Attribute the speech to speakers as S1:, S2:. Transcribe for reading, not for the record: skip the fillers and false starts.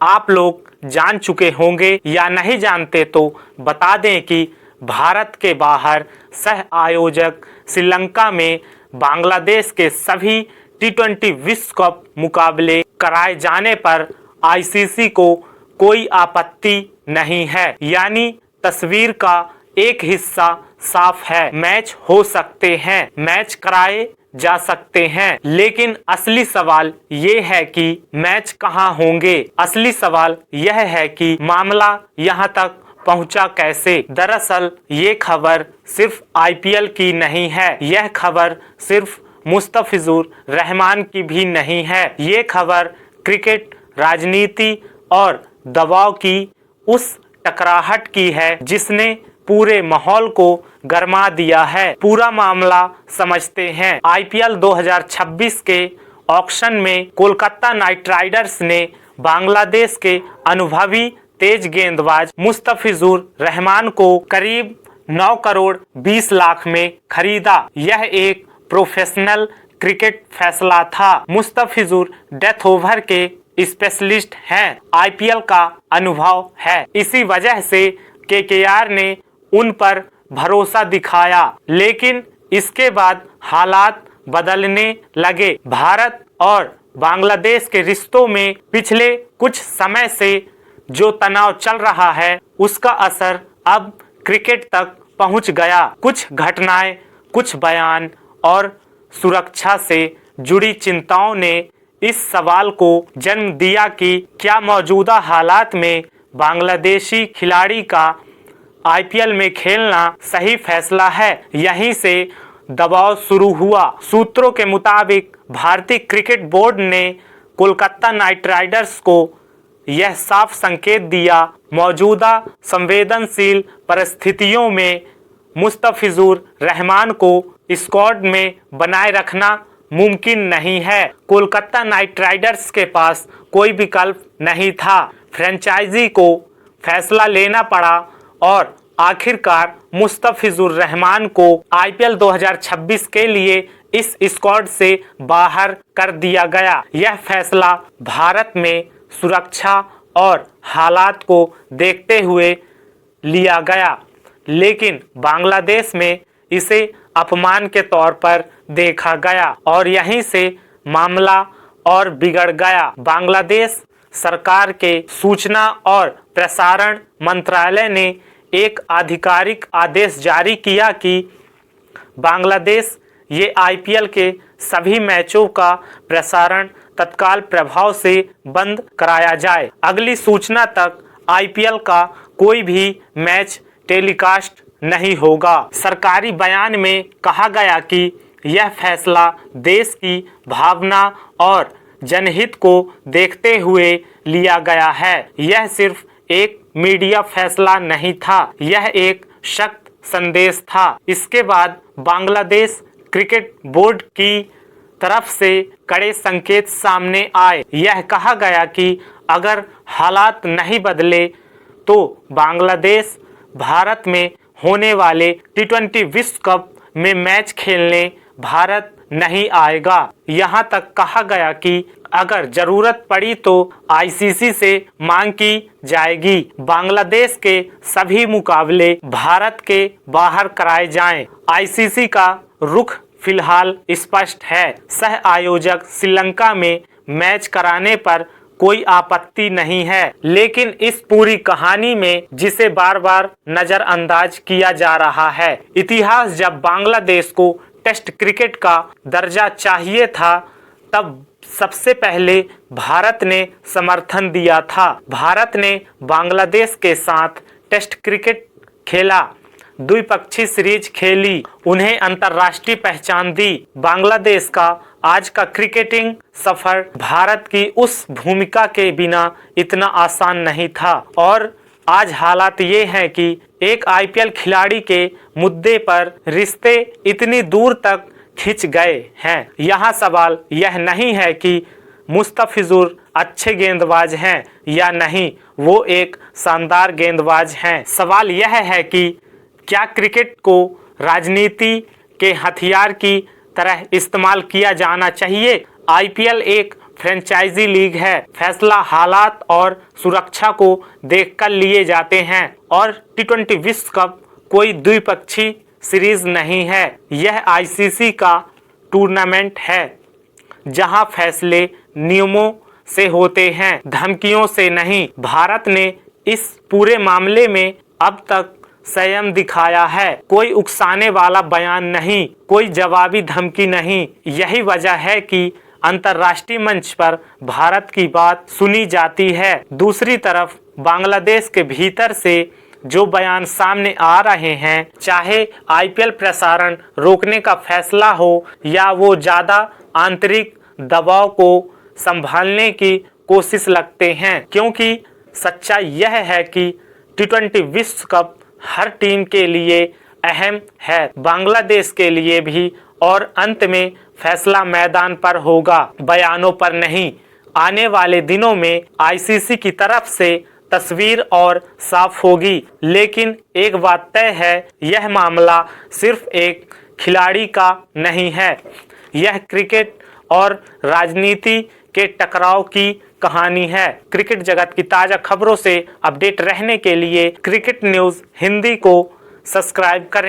S1: आप लोग जान चुके होंगे या नहीं जानते तो बता दें कि भारत के बाहर सह आयोजक श्रीलंका में बांग्लादेश के सभी T20 विश्व कप मुकाबले कराए जाने पर आईसीसी को कोई आपत्ति नहीं है। यानी तस्वीर का एक हिस्सा साफ है, मैच हो सकते हैं, मैच कराए जा सकते हैं, लेकिन असली सवाल ये है कि मैच कहां होंगे। असली सवाल यह है कि मामला यहां तक पहुंचा कैसे। दरअसल ये खबर सिर्फ आईपीएल की नहीं है, यह खबर सिर्फ मुस्तफिजुर रहमान की भी नहीं है। ये खबर क्रिकेट, राजनीति और दबाव की उस टकराहट की है जिसने पूरे माहौल को गरमा दिया है। पूरा मामला समझते हैं। आईपीएल 2026 के ऑक्शन में कोलकाता नाइट राइडर्स ने बांग्लादेश के अनुभवी तेज गेंदबाज मुस्तफिजुर रहमान को करीब 9 करोड़ 20 लाख में खरीदा। यह एक प्रोफेशनल क्रिकेट फैसला था। मुस्तफिजुर डेथ ओवर के स्पेशलिस्ट हैं, आईपीएल का अनुभव है। इसी वजह से केकेआर ने उन पर भरोसा दिखाया, लेकिन इसके बाद हालात बदलने लगे। भारत और बांग्लादेश के रिश्तों में पिछले कुछ समय से जो तनाव चल रहा है उसका असर अब क्रिकेट तक पहुंच गया। कुछ घटनाएं, कुछ बयान और सुरक्षा से जुड़ी चिंताओं ने इस सवाल को जन्म दिया कि क्या मौजूदा हालात में बांग्लादेशी खिलाड़ी का आईपीएल में खेलना सही फैसला है। यहीं से दबाव शुरू हुआ। सूत्रों के मुताबिक भारतीय क्रिकेट बोर्ड ने कोलकाता नाइट राइडर्स को यह साफ संकेत दिया, मौजूदा संवेदनशील परिस्थितियों में मुस्तफिजुर रहमान को स्क्वाड में बनाए रखना मुमकिन नहीं है। कोलकाता नाइट राइडर्स के पास कोई विकल्प नहीं था। फ्रेंचाइजी को फैसला लेना पड़ा और आखिरकार मुस्तफिजुर रहमान को आईपीएल 2026 के लिए इस स्क्वाड से बाहर कर दिया गया। यह फैसला भारत में सुरक्षा और हालात को देखते हुए लिया गया, लेकिन बांग्लादेश में इसे अपमान के तौर पर देखा गया और यहीं से मामला और बिगड़ गया। बांग्लादेश सरकार के सूचना और प्रसारण मंत्रालय ने एक आधिकारिक आदेश जारी किया कि बांग्लादेश ये आईपीएल के सभी मैचों का प्रसारण तत्काल प्रभाव से बंद कराया जाए। अगली सूचना तक आईपीएल का कोई भी मैच टेलीकास्ट नहीं होगा। सरकारी बयान में कहा गया कि यह फैसला देश की भावना और जनहित को देखते हुए लिया गया है। यह सिर्फ एक मीडिया फैसला नहीं था, यह एक सख्त संदेश था। इसके बाद बांग्लादेश क्रिकेट बोर्ड की तरफ से कड़े संकेत सामने आए। यह कहा गया कि अगर हालात नहीं बदले तो बांग्लादेश भारत में होने वाले T20 विश्व कप में मैच खेलने भारत नहीं आएगा। यहाँ तक कहा गया कि अगर जरूरत पड़ी तो आईसीसी से मांग की जाएगी, बांग्लादेश के सभी मुकाबले भारत के बाहर कराए जाएं। आईसीसी का रुख फिलहाल स्पष्ट है। सह आयोजक श्रीलंका में मैच कराने पर कोई आपत्ति नहीं है, लेकिन इस पूरी कहानी में जिसे बार बार नजरअंदाज किया जा रहा है, इतिहास जब बांग्लादेश को टेस्ट क्रिकेट का दर्जा चाहिए था तब सबसे पहले भारत ने समर्थन दिया था। भारत ने बांग्लादेश के साथ टेस्ट क्रिकेट खेला, द्विपक्षीय सीरीज खेली, उन्हें अंतर्राष्ट्रीय पहचान दी। बांग्लादेश का आज का क्रिकेटिंग सफर भारत की उस भूमिका के बिना इतना आसान नहीं था और आज हालात ये हैं कि एक आईपीएल खिलाड़ी के मुद्दे पर रिश्ते इतनी दूर तक खिंच गए हैं। यहाँ सवाल यह नहीं है कि मुस्तफिजुर अच्छे गेंदबाज हैं या नहीं, वो एक शानदार गेंदबाज हैं। सवाल यह है कि क्या क्रिकेट को राजनीति के हथियार की तरह इस्तेमाल किया जाना चाहिए। आईपीएल एक फ्रेंचाइजी लीग है। फैसला हालात और सुरक्षा को देखकर लिए जाते हैं और टी20 विश्व कप कोई द्विपक्षीय सीरीज नहीं है। यह आईसीसी का टूर्नामेंट है जहां फैसले नियमों से होते हैं, धमकियों से नहीं। भारत ने इस पूरे मामले में अब तक संयम दिखाया है। कोई उकसाने वाला बयान नहीं, कोई जवाबी धमकी नहीं। यही वजह है कि अंतर्राष्ट्रीय मंच पर भारत की बात सुनी जाती है। दूसरी तरफ बांग्लादेश के भीतर से जो बयान सामने आ रहे हैं, चाहे आईपीएल प्रसारण रोकने का फैसला हो या वो ज़्यादा आंतरिक दबाव को संभालने की कोशिश लगते हैं, क्योंकि सच्चाई यह है कि टी20 विश्व कप हर टीम के लिए अहम है, बांग्लादेश के लिए भी, और अंत में फैसला मैदान पर होगा, बयानों पर नहीं। आने वाले दिनों में आईसीसी की तरफ से तस्वीर और साफ होगी, लेकिन एक बात तय है, यह मामला सिर्फ एक खिलाड़ी का नहीं है, यह क्रिकेट और राजनीति के टकराव की कहानी है। क्रिकेट जगत की ताज़ा खबरों से अपडेट रहने के लिए क्रिकेट न्यूज़ हिंदी को सब्सक्राइब करें।